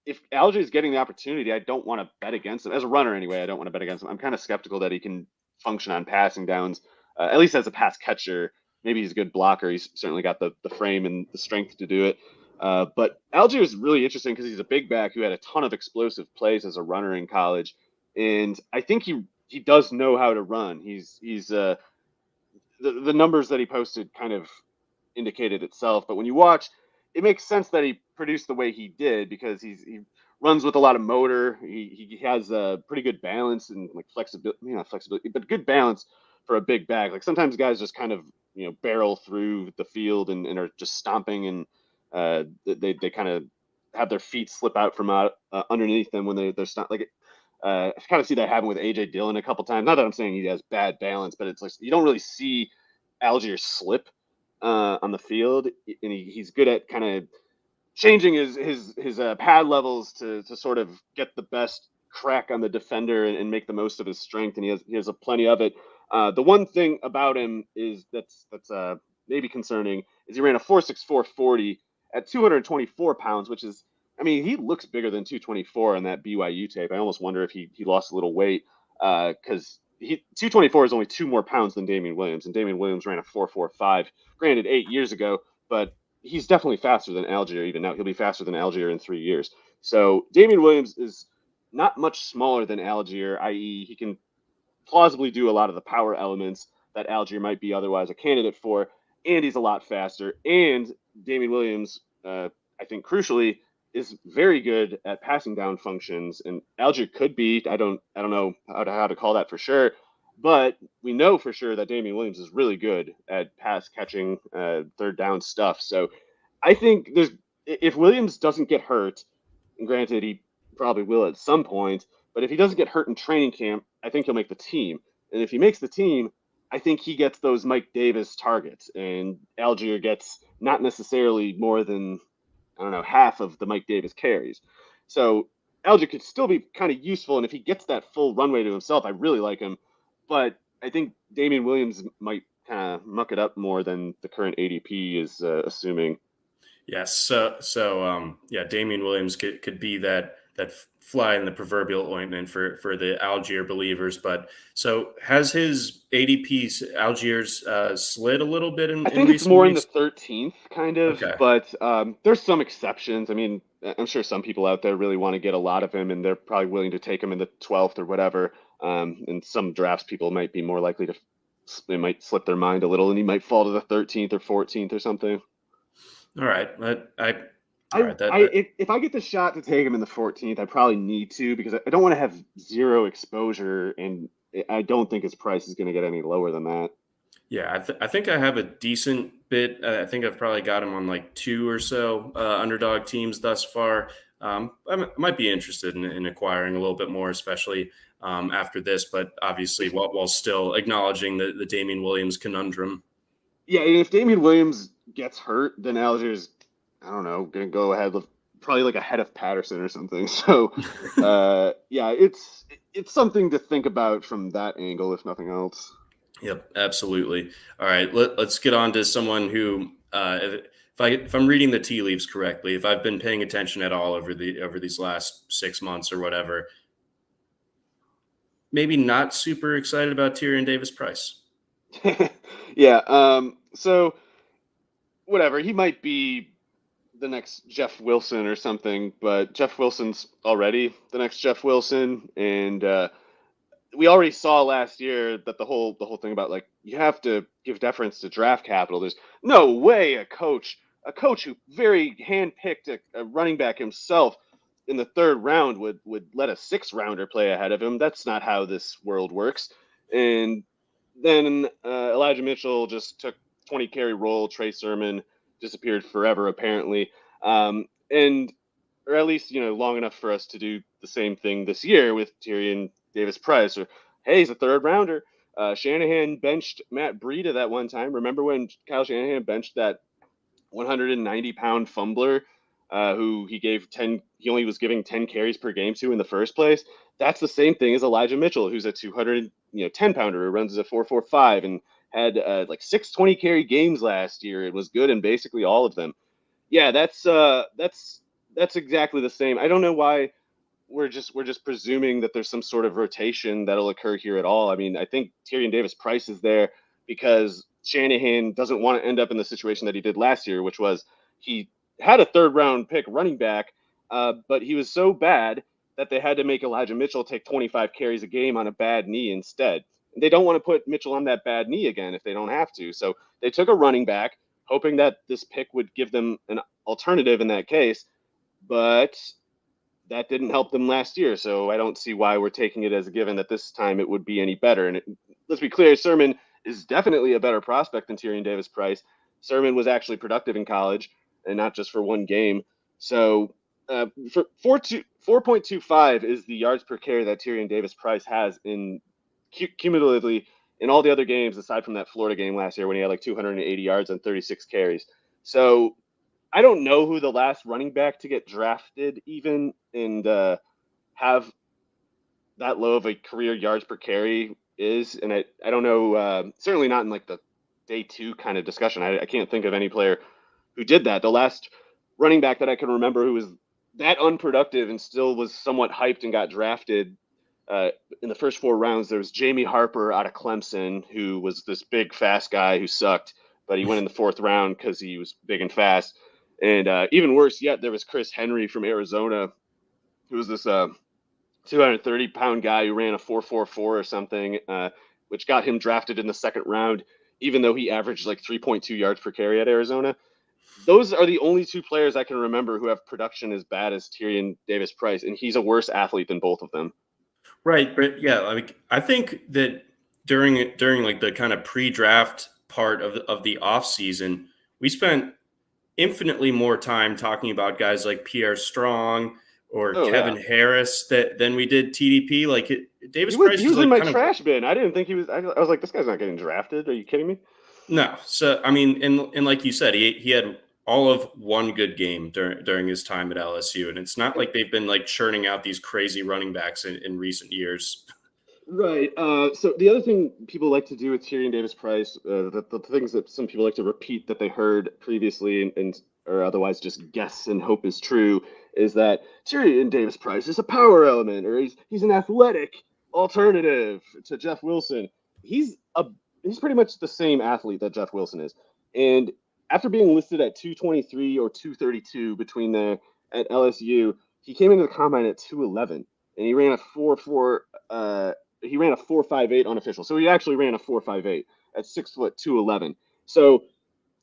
if Algier is getting the opportunity, I don't want to bet against him. As a runner anyway, I don't want to bet against him. I'm kind of skeptical that he can function on passing downs, at least as a pass catcher. Maybe he's a good blocker. He's certainly got the frame and the strength to do it. But Algier is really interesting because he's a big back who had a ton of explosive plays as a runner in college. And I think he does know how to run. The numbers that he posted kind of indicated itself. But when you watch, it makes sense that he produce the way he did because he runs with a lot of motor. He has a pretty good balance and like flexibility, but good balance for a big back. Like sometimes guys just kind of barrel through the field and are just stomping, and they kind of have their feet slip out from underneath them when they're like. I kind of see that happen with AJ Dillon a couple times. Not that I'm saying he has bad balance, but it's like you don't really see Algiers slip on the field, and he's good at kind of changing his pad levels to sort of get the best crack on the defender and make the most of his strength, and he has a plenty of it. The one thing about him is that's maybe concerning is he ran a 4.64 40 at 224 pounds, which is, I mean, he looks bigger than 224 on that BYU tape. I almost wonder if he lost a little weight because 224 is only 2 more pounds than Damian Williams, and Damian Williams ran a 4.45, granted 8 years ago, but he's definitely faster than Algiers even now. He'll be faster than Algiers in 3 years. So Damian Williams is not much smaller than Algiers, i.e. he can plausibly do a lot of the power elements that Algiers might be otherwise a candidate for, and he's a lot faster. And Damian Williams, I think crucially, is very good at passing down functions, and Algiers could be. I don't know how to call that for sure, but we know for sure that Damian Williams is really good at pass catching, third down stuff. So I think if Williams doesn't get hurt, and granted he probably will at some point, but if he doesn't get hurt in training camp, I think he'll make the team. And if he makes the team, I think he gets those Mike Davis targets, and Algiers gets not necessarily more than, I don't know, half of the Mike Davis carries. So Algiers could still be kind of useful, and if he gets that full runway to himself, I really like him. But I think Damian Williams might kind of muck it up more than the current ADP is assuming.
Yes. So Damian Williams could be that fly in the proverbial ointment for the Algiers believers. But so has his ADP Algiers slid a little bit in
I think
in
it's
recent
more
weeks?
in the 13th kind of,
Okay.
but there's some exceptions. I mean, I'm sure some people out there really want to get a lot of him, and they're probably willing to take him in the 12th or whatever. And some drafts people might be more likely they might slip their mind a little, and he might fall to the 13th or 14th or something.
All right. All right.
If I get the shot to take him in the 14th, I probably need to, because I don't want to have zero exposure, and I don't think his price is going to get any lower than that.
Yeah, I think I have a decent bit. I think I've probably got him on like 2 or so underdog teams thus far. I might be interested in acquiring a little bit more, especially after this, but obviously while still acknowledging the Damian Williams conundrum.
Yeah, and if Damian Williams gets hurt, then Algiers, I don't know, going to go ahead with probably like ahead of Patterson or something. So, it's something to think about from that angle, if nothing else.
Yep, absolutely. All right, let's get on to someone who, if I'm reading the tea leaves correctly, if I've been paying attention at all over these last 6 months or whatever, maybe not super excited about Tyrion Davis-Price.
Yeah. So whatever, he might be the next Jeff Wilson or something, but Jeff Wilson's already the next Jeff Wilson, and we already saw last year that the whole thing about like you have to give deference to draft capital. There's no way a coach who very handpicked a running back himself in the 3rd round would let a 6th rounder play ahead of him. That's not how this world works. And then Elijah Mitchell just took 20 carry role. Trey Sermon disappeared forever apparently, or at least long enough for us to do the same thing this year with Tyrion Davis-Price. Or hey, he's a 3rd rounder. Shanahan benched Matt Breida that one time. Remember when Kyle Shanahan benched that 190-pound fumbler who he only was giving 10 carries per game to in the first place? That's the same thing as Elijah Mitchell, who's a 210-pounder who runs as a 4.45 and had like 6 20-carry games last year. It was good in basically all of them. Yeah, that's exactly the same. I don't know why we're just presuming that there's some sort of rotation that'll occur here at all. I mean, I think Tyrion Davis-Price is there because Shanahan doesn't want to end up in the situation that he did last year, which was he had a 3rd round pick running back, but he was so bad that they had to make Elijah Mitchell take 25 carries a game on a bad knee instead. They don't want to put Mitchell on that bad knee again if they don't have to. So they took a running back, hoping that this pick would give them an alternative in that case, but that didn't help them last year. So I don't see why we're taking it as a given that this time it would be any better. And let's be clear, Sermon is definitely a better prospect than Tyrion Davis-Price. Sermon was actually productive in college and not just for one game. So for 4.25 is the yards per carry that Tyrion Davis-Price has in cumulatively in all the other games aside from that Florida game last year when he had like 280 yards and 36 carries. So I don't know who the last running back to get drafted even and have that low of a career yards per carry is. And I don't know, certainly not in like the day two kind of discussion. I can't think of any player who did that. The last running back that I can remember who was that unproductive and still was somewhat hyped and got drafted in the first 4 rounds, there was Jamie Harper out of Clemson, who was this big, fast guy who sucked, but he went in the 4th round because he was big and fast. And even worse yet, there was Chris Henry from Arizona, who was this 230-pound guy who ran a 4.44 or something, which got him drafted in the 2nd round, even though he averaged like 3.2 yards per carry at Arizona. Those are the only 2 players I can remember who have production as bad as Tyrion Davis-Price, and he's a worse athlete than both of them.
Right, but yeah, like I think that during like the kind of pre-draft part of the off season, we spent infinitely more time talking about guys like Pierre Strong or Kevin Harris than we did TDP. Like Davis-Price
he was
like
in my trash bin. I didn't think he was. I was like, this guy's not getting drafted. Are you kidding me?
No. So I mean, and like you said, he had all of one good game during his time at LSU, and it's not like they've been like churning out these crazy running backs in recent years.
Right. So the other thing people like to do with Tyrion Davis-Price, the things that some people like to repeat that they heard previously and or otherwise just guess and hope is true, is that Tyrion Davis-Price is a power element, or he's an athletic alternative to Jeff Wilson. He's pretty much the same athlete that Jeff Wilson is, and after being listed at 223 or 232 between there at LSU, he came into the combine at 211, and he ran a 4.4. He ran a 4.58 unofficial, so he actually ran a 4.58 at 6'211". So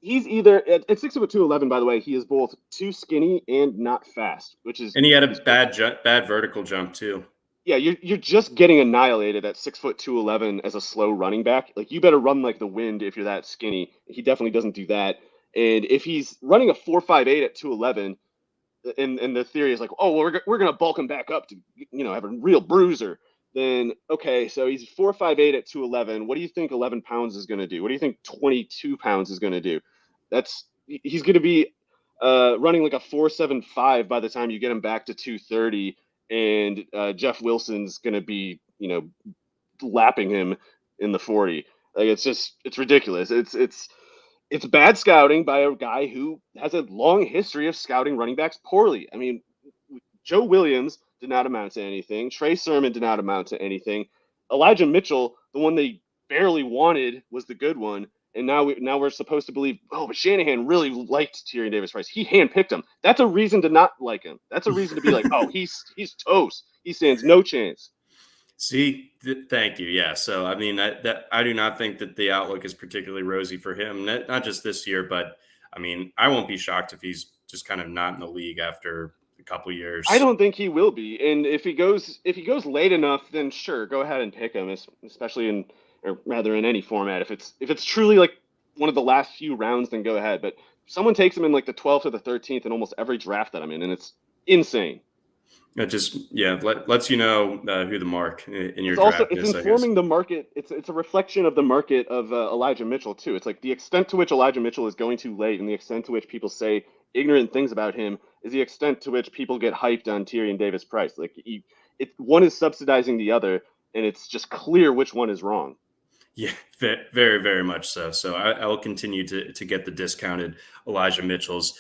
he's either at 6'211". By the way, he is both too skinny and not fast,
And he had a bad vertical jump too.
Yeah, you're just getting annihilated at 6'211" as a slow running back. Like you better run like the wind if you're that skinny. He definitely doesn't do that. And if he's running a 4.58 at 211, and the theory is like, oh, well, we're gonna bulk him back up to have a real bruiser. Then okay, so he's 4.58 at 211. What do you think 11 pounds is gonna do? What do you think 22 pounds is gonna do? He's gonna be running like a 4.75 by the time you get him back to 230, and Jeff Wilson's gonna be lapping him in the 40. Like it's ridiculous. It's bad scouting by a guy who has a long history of scouting running backs poorly. I mean, Joe Williams did not amount to anything. Trey Sermon did not amount to anything. Elijah Mitchell, the one they barely wanted, was the good one. And now we're supposed to believe, oh, but Shanahan really liked Tyrion Davis-Price. He handpicked him. That's a reason to not like him. That's a reason to be like, oh, he's toast. He stands no chance.
See, thank you. Yeah. So, I mean, I do not think that the outlook is particularly rosy for him, not just this year, but I mean, I won't be shocked if he's just kind of not in the league after a couple of years.
I don't think he will be. And if he goes late enough, then sure, go ahead and pick him, especially in any format. If it's truly like one of the last few rounds, then go ahead. But someone takes him in like the 12th or the 13th in almost every draft that I'm in, and it's insane.
It just lets you know who the mark in your
draft
is.
It's informing the market. It's a reflection of the market of Elijah Mitchell too. It's like the extent to which Elijah Mitchell is going too late, and the extent to which people say ignorant things about him is the extent to which people get hyped on Tyrion Davis-Price. Like one is subsidizing the other, and it's just clear which one is wrong.
Yeah, very, very much so. So I will continue to get the discounted Elijah Mitchells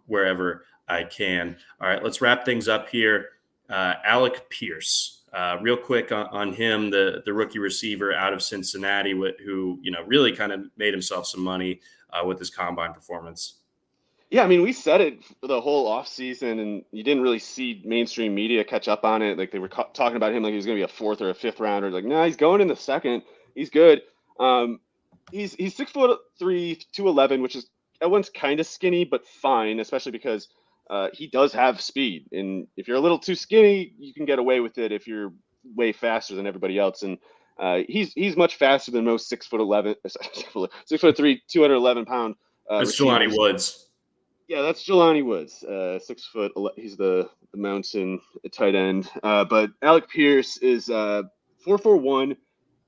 wherever I can. All right, let's wrap things up here. Alec Pierce, real quick on him, the rookie receiver out of Cincinnati, who really kind of made himself some money with his combine performance.
Yeah, I mean, we said it for the whole offseason, and you didn't really see mainstream media catch up on it. Like they were talking about him like he was going to be a 4th or a 5th rounder. Like, no, he's going in the 2nd. He's good. He's 6'3", 211, which is one's kind of skinny, but fine, especially because he does have speed. And if you're a little too skinny, you can get away with it if you're way faster than everybody else. And he's much faster than most 6'11", 6'3", 211-pound.
That's Jelani Woods.
Yeah, that's Jelani Woods. 6 foot. He's the mountain tight end. But Alec Pierce is 4.41.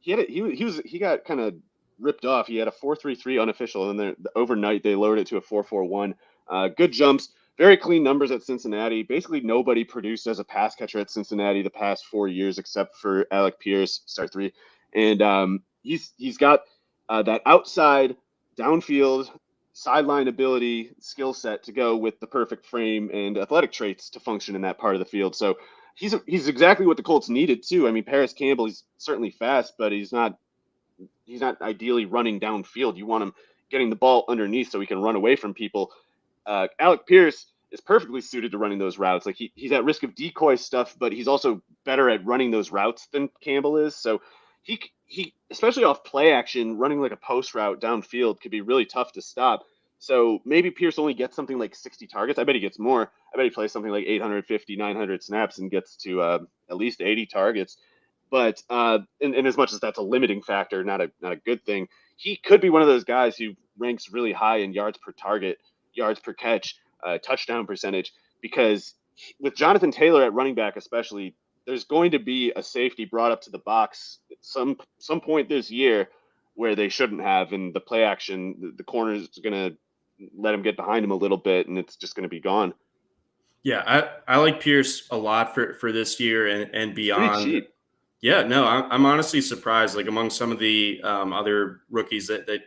He got kind of ripped off. He had a 4.33 unofficial, and then overnight they lowered it to a 4.41. Good jumps, very clean numbers at Cincinnati. Basically, nobody produced as a pass catcher at Cincinnati the past 4 years except for Alec Pierce, start 3, and he's got that outside, downfield, sideline ability, skill set to go with the perfect frame and athletic traits to function in that part of the field. So he's exactly what the Colts needed too. I mean, Paris Campbell, he's certainly fast, but he's not ideally running downfield. You want him getting the ball underneath so he can run away from people. Alec Pierce is perfectly suited to running those routes. Like he's at risk of decoy stuff, but he's also better at running those routes than Campbell is. So he especially off play action, running like a post route downfield could be really tough to stop. So maybe Pierce only gets something like 60 targets. I bet he gets more. I bet he plays something like 850, 900 snaps and gets to at least 80 targets. But and as much as that's a limiting factor, not a good thing, he could be one of those guys who ranks really high in yards per target, yards per catch, touchdown percentage, because with Jonathan Taylor at running back especially, there's going to be a safety brought up to the box at some point this year where they shouldn't have, and the play action, the corner is going to let him get behind him a little bit, and it's just going to be gone.
Yeah, I like Pierce a lot for this year and beyond.
Pretty cheap.
Yeah, no, I'm honestly surprised. Like among some of the other rookies that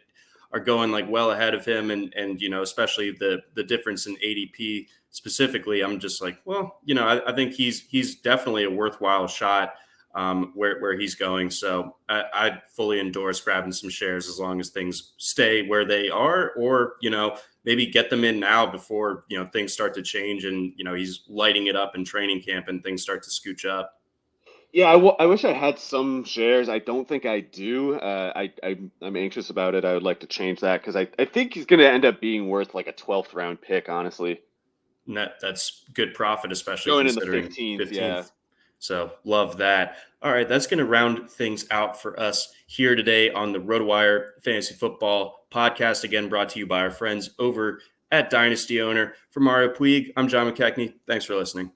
are going like well ahead of him, and especially the difference in ADP specifically, I'm just like, well, I think he's definitely a worthwhile shot where he's going. So I'd fully endorse grabbing some shares as long as things stay where they are, or maybe get them in now before things start to change and he's lighting it up in training camp and things start to scooch up.
Yeah, I wish I had some shares. I don't think I do. I'm anxious about it. I would like to change that because I think he's going to end up being worth like a 12th round pick, honestly.
That's good profit, especially
going in the
considering
15th. Yeah.
So love that. All right, that's going to round things out for us here today on the RotoWire Fantasy Football Podcast. Again, brought to you by our friends over at Dynasty Owner. For Mario Puig, I'm John McKechnie. Thanks for listening.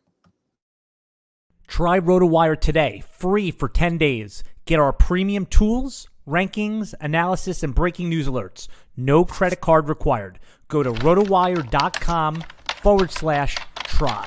Try RotoWire today, free for 10 days. Get our premium tools, rankings, analysis, and breaking news alerts. No credit card required. Go to rotowire.com/try.